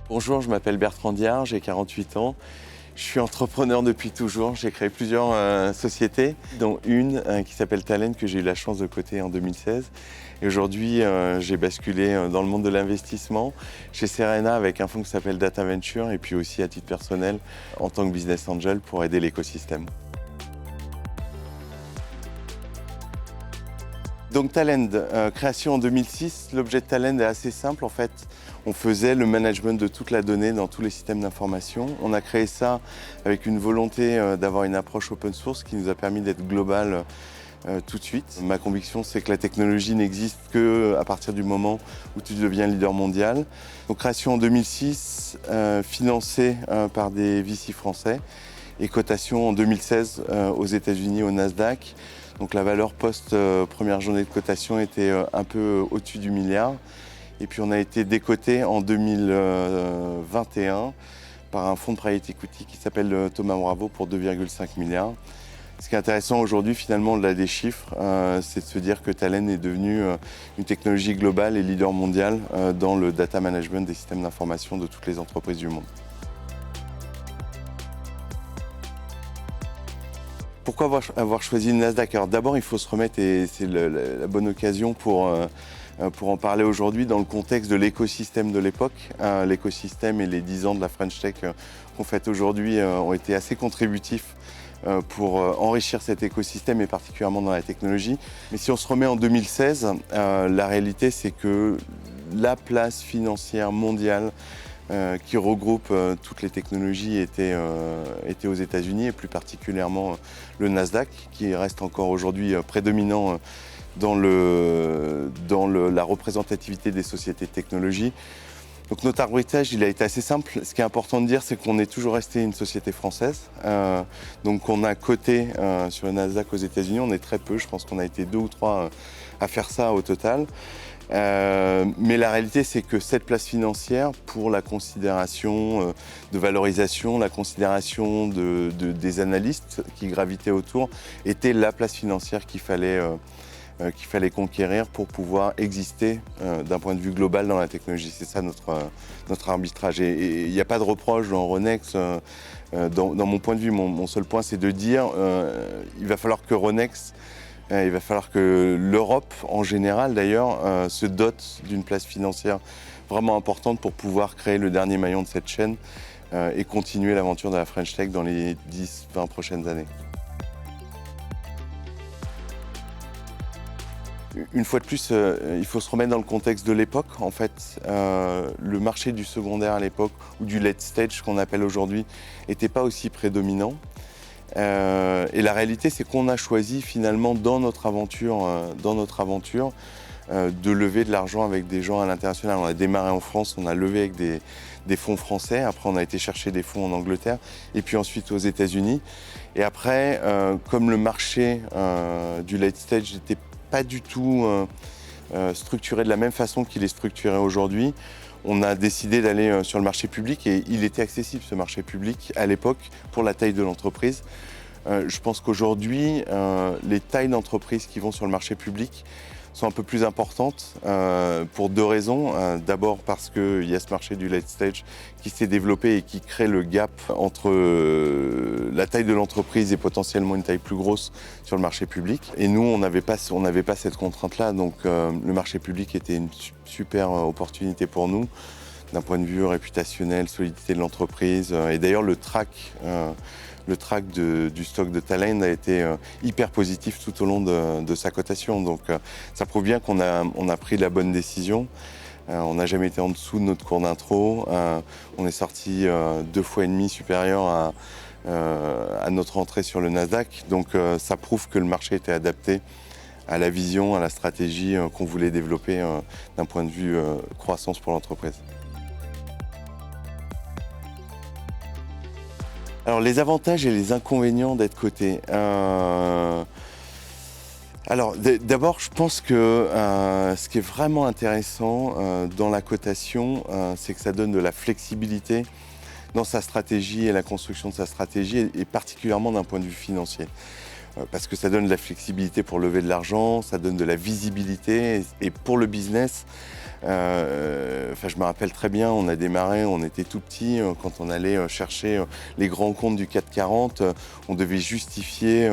Bonjour, je m'appelle Bertrand Diard, j'ai 48 ans. Je suis entrepreneur depuis toujours. J'ai créé plusieurs sociétés, dont une qui s'appelle Talend, que j'ai eu la chance de coter en 2016. Et aujourd'hui, j'ai basculé dans le monde de l'investissement chez Serena avec un fonds qui s'appelle Data Venture et puis aussi à titre personnel en tant que business angel pour aider l'écosystème. Donc Talend, création en 2006. L'objet de Talend est assez simple en fait. On faisait le management de toute la donnée dans tous les systèmes d'information. On a créé ça avec une volonté d'avoir une approche open source qui nous a permis d'être global tout de suite. Ma conviction, c'est que la technologie n'existe qu'à partir du moment où tu deviens leader mondial. Donc création en 2006, financée par des VC français et cotation en 2016 aux États-Unis au Nasdaq. Donc la valeur post-première journée de cotation était un peu au-dessus du milliard. Et puis on a été décoté en 2021 par un fonds de private equity qui s'appelle Thoma Bravo pour 2,5 milliards. Ce qui est intéressant aujourd'hui, finalement, au-delà des chiffres, c'est de se dire que Talend est devenu une technologie globale et leader mondial dans le data management des systèmes d'information de toutes les entreprises du monde. Pourquoi avoir choisi le Nasdaq? Alors d'abord, il faut se remettre, et c'est la bonne occasion pour en parler aujourd'hui dans le contexte de l'écosystème de l'époque. L'écosystème et les 10 ans de la French Tech qu'on fête aujourd'hui ont été assez contributifs pour enrichir cet écosystème et particulièrement dans la technologie. Mais si on se remet en 2016, la réalité c'est que la place financière mondiale qui regroupe toutes les technologies était aux États-Unis et plus particulièrement le Nasdaq qui reste encore aujourd'hui prédominant dans la représentativité des sociétés de technologie. Donc notre arbitrage, il a été assez simple. Ce qui est important de dire, c'est qu'on est toujours resté une société française. Donc on a coté sur le Nasdaq aux États-Unis. On est très peu, je pense qu'on a été 2 ou 3 à faire ça au total. Mais la réalité, c'est que cette place financière, pour la considération de valorisation, la considération des analystes qui gravitaient autour, était la place financière qu'il fallait conquérir pour pouvoir exister d'un point de vue global dans la technologie. C'est ça notre arbitrage. Et il n'y a pas de reproche dans Ronex. Dans mon point de vue, mon seul point, c'est de dire il va falloir que l'Europe, en général d'ailleurs, se dote d'une place financière vraiment importante pour pouvoir créer le dernier maillon de cette chaîne et continuer l'aventure de la French Tech dans les 10-20 prochaines années. Une fois de plus, il faut se remettre dans le contexte de l'époque. En fait, le marché du secondaire à l'époque, ou du late stage qu'on appelle aujourd'hui, n'était pas aussi prédominant. Et la réalité, c'est qu'on a choisi finalement dans notre aventure, de lever de l'argent avec des gens à l'international. On a démarré en France, on a levé avec des fonds français. Après, on a été chercher des fonds en Angleterre et puis ensuite aux États-Unis. Et après, comme le marché du late stage n'était pas du tout structuré de la même façon qu'il est structuré aujourd'hui, on a décidé d'aller sur le marché public et il était accessible ce marché public à l'époque pour la taille de l'entreprise. Je pense qu'aujourd'hui, les tailles d'entreprises qui vont sur le marché public sont un peu plus importantes pour 2 raisons. D'abord parce qu'il y a ce marché du late stage qui s'est développé et qui crée le gap entre la taille de l'entreprise et potentiellement une taille plus grosse sur le marché public. Et nous, on n'avait pas cette contrainte-là, donc le marché public était une super opportunité pour nous d'un point de vue réputationnel, solidité de l'entreprise. Et d'ailleurs, le track du stock de Talend a été hyper positif tout au long de sa cotation. Donc ça prouve bien qu'on a pris la bonne décision. On n'a jamais été en dessous de notre cours d'intro. On est sorti 2 fois et demi supérieur à notre entrée sur le Nasdaq. Donc ça prouve que le marché était adapté à la vision, à la stratégie qu'on voulait développer d'un point de vue croissance pour l'entreprise. Alors les avantages et les inconvénients d'être coté. Alors d'abord, je pense que ce qui est vraiment intéressant dans la cotation, c'est que ça donne de la flexibilité dans sa stratégie et la construction de sa stratégie, et particulièrement d'un point de vue financier. Parce que ça donne de la flexibilité pour lever de l'argent, ça donne de la visibilité, et pour le business, Je me rappelle très bien, on a démarré, on était tout petit, quand on allait chercher les grands comptes du CAC 40, on devait justifier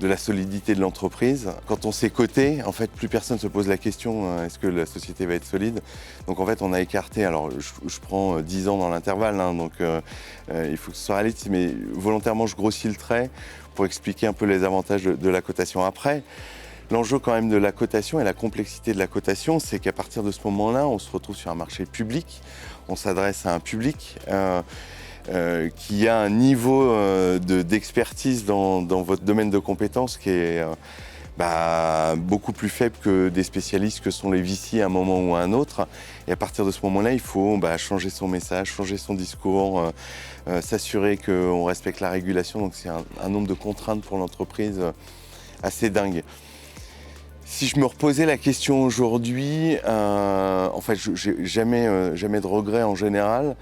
de la solidité de l'entreprise. Quand on s'est coté, en fait, plus personne ne se pose la question, est-ce que la société va être solide? Donc en fait, on a écarté, alors je prends 10 ans dans l'intervalle, hein, donc il faut que ce soit réaliste, mais volontairement, je grossis le trait pour expliquer un peu les avantages de la cotation. Après, l'enjeu quand même de la cotation et la complexité de la cotation, c'est qu'à partir de ce moment-là, on se retrouve sur un marché public, on s'adresse à un public qui a un niveau d'expertise dans votre domaine de compétences qui est beaucoup plus faible que des spécialistes que sont les VC à un moment ou à un autre. Et à partir de ce moment-là, il faut changer son message, changer son discours, s'assurer qu'on respecte la régulation. Donc c'est un nombre de contraintes pour l'entreprise assez dingue. Si je me reposais la question aujourd'hui, en fait, j'ai jamais de regrets en général,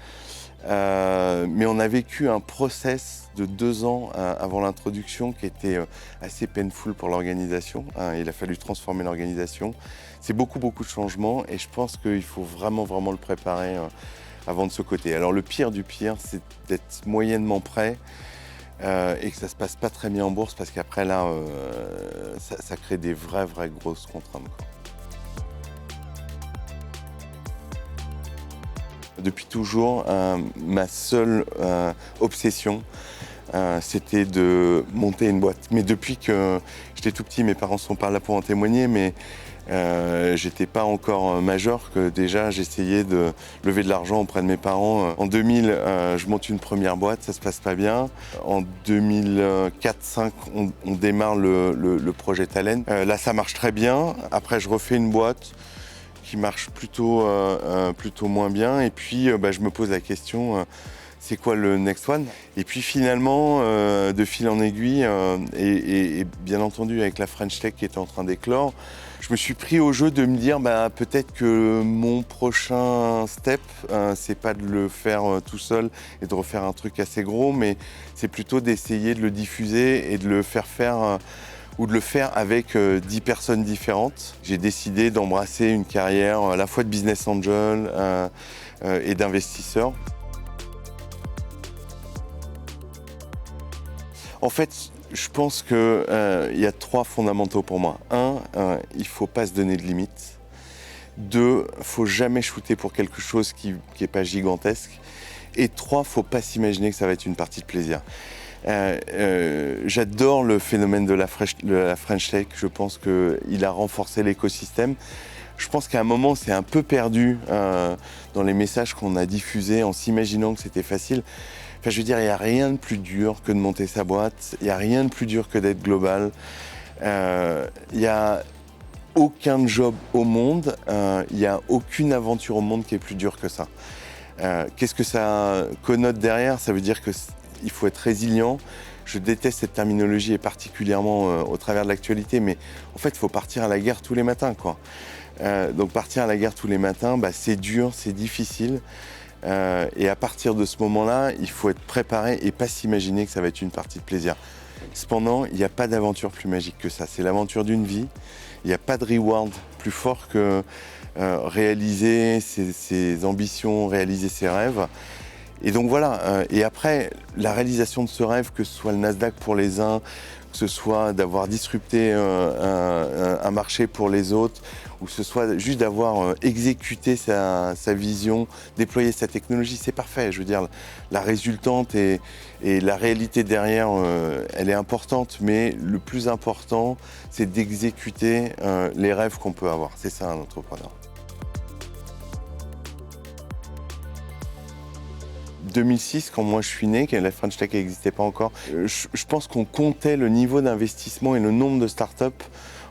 mais on a vécu un process de 2 ans avant l'introduction qui était assez painful pour l'organisation. Il a fallu transformer l'organisation. C'est beaucoup de changements et je pense qu'il faut vraiment le préparer avant de se coter. Alors le pire du pire, c'est d'être moyennement prêt. Et que ça se passe pas très bien en bourse parce qu'après là, ça crée des vraies grosses contraintes, quoi. Depuis toujours, ma seule obsession, c'était de monter une boîte. Mais depuis que j'étais tout petit, mes parents sont pas là pour en témoigner, mais j'étais pas encore majeur, que déjà j'essayais de lever de l'argent auprès de mes parents. En 2000, je monte une première boîte, ça se passe pas bien. En 2004-2005, on démarre le projet Talent. Là, ça marche très bien. Après, je refais une boîte qui marche plutôt moins bien. Et puis, je me pose la question, c'est quoi le next one? Et puis finalement, de fil en aiguille, et bien entendu avec la French Tech qui était en train d'éclore, je me suis pris au jeu de me dire peut-être que mon prochain step, c'est pas de le faire tout seul et de refaire un truc assez gros, mais c'est plutôt d'essayer de le diffuser et de le faire ou de le faire avec 10 personnes différentes. J'ai décidé d'embrasser une carrière à la fois de business angel et d'investisseur. En fait, je pense qu'il y a 3 fondamentaux pour moi. 1, il ne faut pas se donner de limites. 2, il ne faut jamais shooter pour quelque chose qui n'est pas gigantesque. Et 3, il ne faut pas s'imaginer que ça va être une partie de plaisir. J'adore le phénomène de la French Tech. Je pense qu'il a renforcé l'écosystème. Je pense qu'à un moment, c'est un peu perdu dans les messages qu'on a diffusés en s'imaginant que c'était facile. Enfin, je veux dire, il n'y a rien de plus dur que de monter sa boîte. Il n'y a rien de plus dur que d'être global. Il n'y a aucun job au monde, il n'y a aucune aventure au monde qui est plus dure que ça. Qu'est-ce que ça connote derrière? Ça veut dire qu'il faut être résilient. Je déteste cette terminologie et particulièrement au travers de l'actualité, mais en fait, il faut partir à la guerre tous les matins, quoi. Donc partir à la guerre tous les matins, c'est dur, c'est difficile. Et à partir de ce moment-là, il faut être préparé et pas s'imaginer que ça va être une partie de plaisir. Cependant, il n'y a pas d'aventure plus magique que ça. C'est l'aventure d'une vie. Il n'y a pas de reward plus fort que réaliser ses ambitions, réaliser ses rêves. Et donc voilà. Et après, la réalisation de ce rêve, que ce soit le Nasdaq pour les uns, que ce soit d'avoir disrupté un marché pour les autres, ou que ce soit juste d'avoir exécuté sa vision, déployé sa technologie, c'est parfait. Je veux dire, la résultante et la réalité derrière, elle est importante, mais le plus important, c'est d'exécuter les rêves qu'on peut avoir. C'est ça un entrepreneur. 2006, quand moi je suis né, quand la French Tech n'existait pas encore, je pense qu'on comptait le niveau d'investissement et le nombre de startups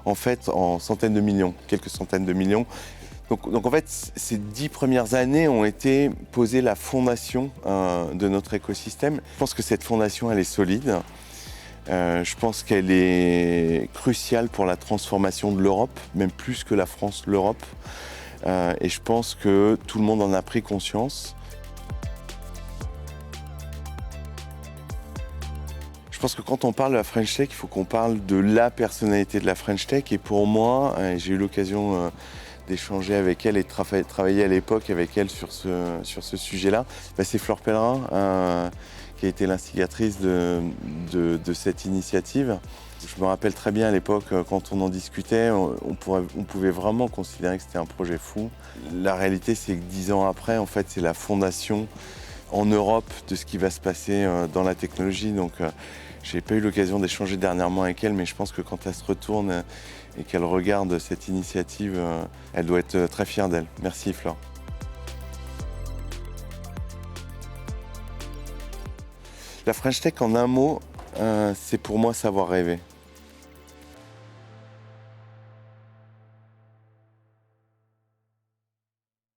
en fait en centaines de millions, quelques centaines de millions. Donc en fait, ces 10 premières années ont été poser la fondation de notre écosystème. Je pense que cette fondation, elle est solide. Je pense qu'elle est cruciale pour la transformation de l'Europe, même plus que la France, l'Europe. Et je pense que tout le monde en a pris conscience. Je pense que quand on parle de la French Tech, il faut qu'on parle de la personnalité de la French Tech. Et pour moi, j'ai eu l'occasion d'échanger avec elle et de travailler à l'époque avec elle sur ce sujet-là. C'est Fleur Pellerin qui a été l'instigatrice de cette initiative. Je me rappelle très bien à l'époque, quand on en discutait, on pouvait vraiment considérer que c'était un projet fou. La réalité, c'est que 10 ans après, en fait, c'est la fondation en Europe de ce qui va se passer dans la technologie. Donc, j'ai pas eu l'occasion d'échanger dernièrement avec elle, mais je pense que quand elle se retourne et qu'elle regarde cette initiative, elle doit être très fière d'elle. Merci, Flore. La French Tech, en un mot, c'est pour moi savoir rêver.